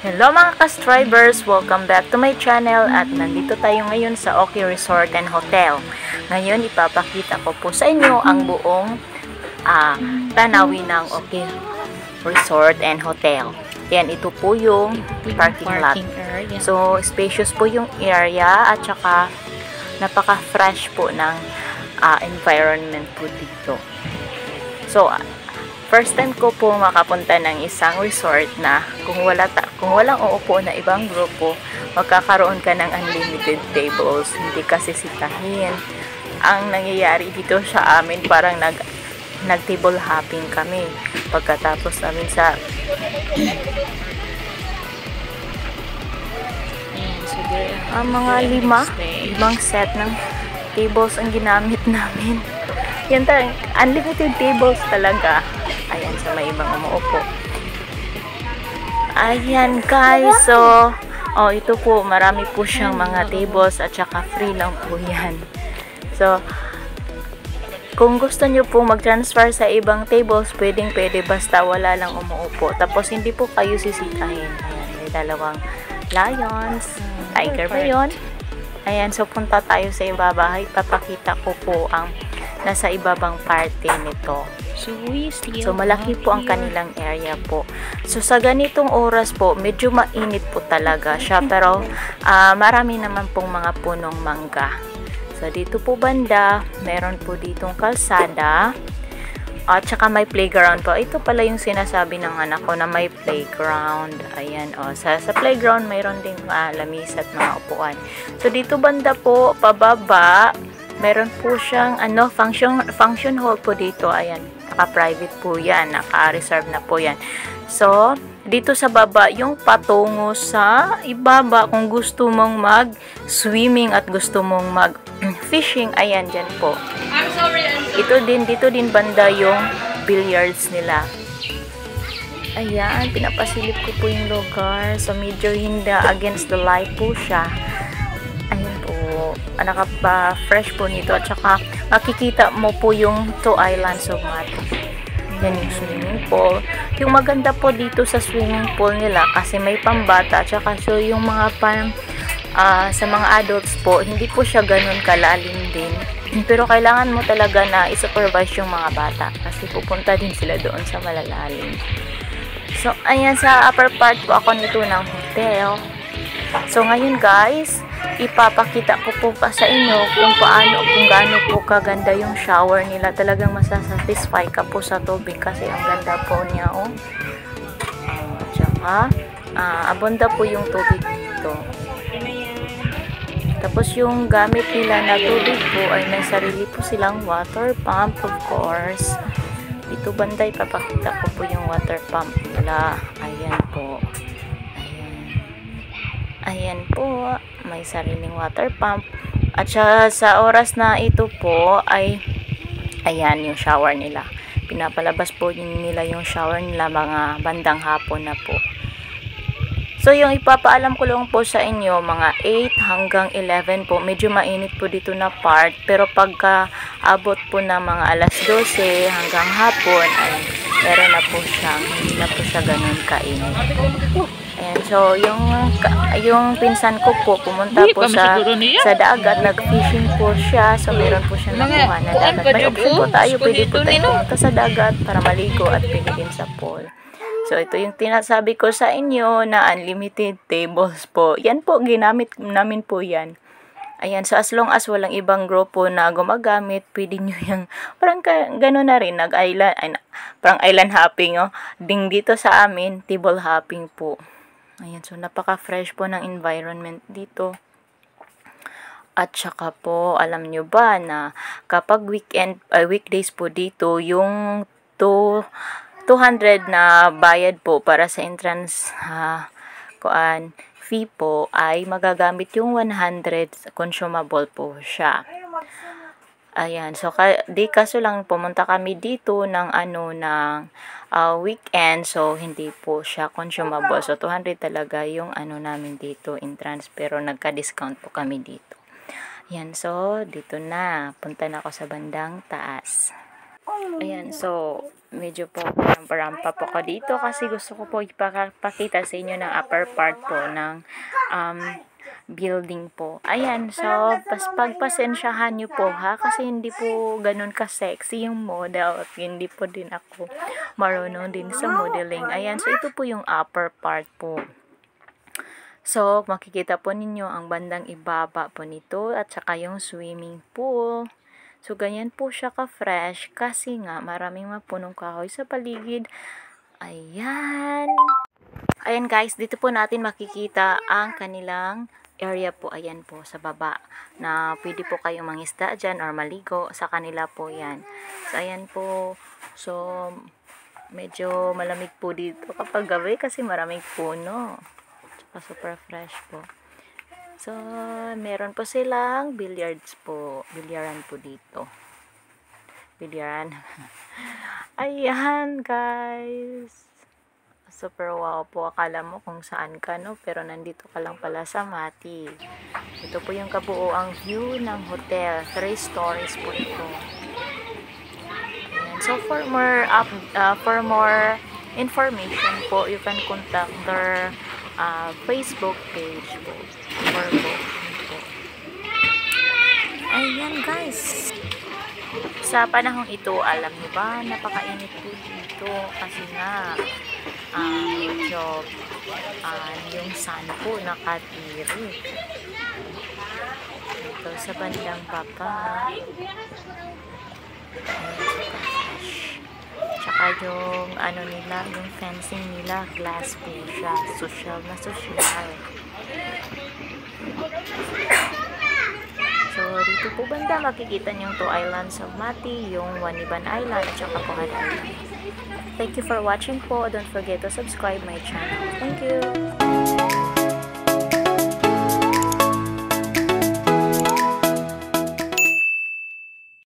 Hello mga ka-strivers! Welcome back to my channel at nandito tayo ngayon sa Oki Resort and Hotel. Ngayon ipapakita ko po sa inyo ang buong tanawin ng Oki Resort and Hotel. Yan, ito po yung parking lot. So, spacious po yung area at saka napaka-fresh po ng environment po dito. So, first time ko po makapunta ng isang resort na kung walang uupo na ibang grupo, magkakaroon ka ng unlimited tables. Hindi kasi sitahin. Ang nangyayari dito sa amin, parang nag-table hopping kami. Pagkatapos namin sa mga limang set ng tables ang ginamit namin. Yan talaga, unlimited tables talaga. Ayan, sa may ibang umuupo. Ayan guys, so ito po, marami po siyang mga tables at saka free lang po yan. So, kung gusto nyo po mag-transfer sa ibang tables, pwede basta wala lang umuupo. Tapos hindi po kayo sisitahin. Ayan, may dalawang lions. Tiger ba yun? Ayan, so punta tayo sa ibabahay. Papakita ko po ang nasa ibabang parte nito. So, malaki po ang kanilang area po. So, sa ganitong oras po, medyo mainit po talaga siya. Pero, marami naman pong mga punong mangga. So, dito po banda, meron po ditong kalsada. At saka may playground po. Ito pala yung sinasabi ng anak ko na may playground. Ayan, sa playground, mayroon ding lamisa at mga upuan. So, dito banda po, pababa, meron po siyang function hall po dito. Ayan, naka-private po yan, naka-reserve na po yan. So, dito sa baba, yung patungo sa ibaba, kung gusto mong mag-swimming at gusto mong mag-fishing, ayan, dyan po. Dito din banda yung billiards nila. Ayan, pinapasilip ko po yung lugar. So, medyo hindi against the light po siya. Ayan po, nakapa-fresh po nito. At saka, makikita mo po yung two islands of mud. Yan yung swimming pool. Yung maganda po dito sa swimming pool nila, kasi may pambata. At saka, so yung mga sa mga adults po, hindi po siya ganun kalalim din. Pero kailangan mo talaga na i-supervise yung mga bata kasi pupunta din sila doon sa malalalim. So, ayan, sa upper part po ako nito ng hotel. So, ngayon guys, ipapakita ko po pa sa inyo kung gaano po kaganda yung shower nila. Talagang masasatisfy ka po sa tubig kasi ang ganda po niya, At saka, abunda po yung tubig dito. Tapos yung gamit nila na tubig po ay may sarili po silang water pump, of course. Dito banda ipapakita ko po yung water pump nila. Ayan po. Ayan po, may sariling water pump. At sa oras na ito po ay ayan yung shower nila. Pinapalabas po nila yung shower nila mga bandang hapon na po. So, yung ipapaalam ko lang po sa inyo, mga 8 hanggang 11 po, medyo mainit po dito na part. Pero pagka abot po ng mga alas 12 hanggang hapon, ay meron na po siyang, hindi na po siya ganun kainit. Ayan, so, yung pinsan ko po, pumunta po sa dagat, nag-fishing po siya. So, meron po siya nakuha na dagat. May option po tayo, pwede po tayo pumunta sa dagat para maligo at pwede din sa pool. So, ito yung tinasabi ko sa inyo na unlimited tables po. Yan po, ginamit namin po yan. Ayan, so as long as walang ibang grupo na gumagamit, pwede nyo yung, parang gano'n na rin, parang island hopping, Ding dito sa amin, table hopping po. Ayan, so napaka-fresh po ng environment dito. At saka po, alam nyo ba na kapag weekdays po dito, yung 200 na bayad po para sa entrance fee po ay magagamit yung 100 consumable po siya. Ayan, so kaso lang pumunta kami dito ng weekend, so hindi po siya consumable. So 200 talaga yung namin dito entrance, pero nagka-discount po kami dito. Ayan, so dito na, punta na ako sa bandang taas. Ayan, so medyo po rampa po ko dito kasi gusto ko po ipakita sa inyo ng upper part po ng building po. Ayan, so pagpasensyahan nyo po ha, kasi hindi po ganun ka-sexy yung model at hindi po din ako marunong din sa modeling. Ayan, so ito po yung upper part po. So, makikita po ninyo ang bandang ibaba po nito at saka yung swimming pool. So, ganyan po siya ka-fresh kasi nga maraming mapunong kahoy sa paligid. Ayan. Ayan guys, dito po natin makikita ang kanilang area po. Ayan po sa baba na pwede po kayong mangisda dyan or maligo sa kanila po yan. So, ayan po. So, medyo malamig po dito kapag gabi kasi maraming puno. Super fresh po. So, meron po silang billiards po. Bilyaran po dito. Bilyaran. Ayan, guys. Super wow po. Akala mo kung saan ka, no? Pero nandito ka lang pala sa Mati. Ito po yung kabuoang view ng hotel. 3 stories po ito. Ayan. So, for more information po, you can contact their Facebook page po. Or po. Ayan guys. Sa panahong ito, alam niyo ba, napakainit po dito kasi nga medyo yung sun po nakatirik. Ito sa bandang baba. Tsaka yung ano nila, yung fencing nila, glass po siya. Social na social. So, dito po banda makikita niyo yung 2 islands of Mati, yung Waniban Island at saka Puhad Island. Thank you for watching po. Don't forget to subscribe my channel. Thank you!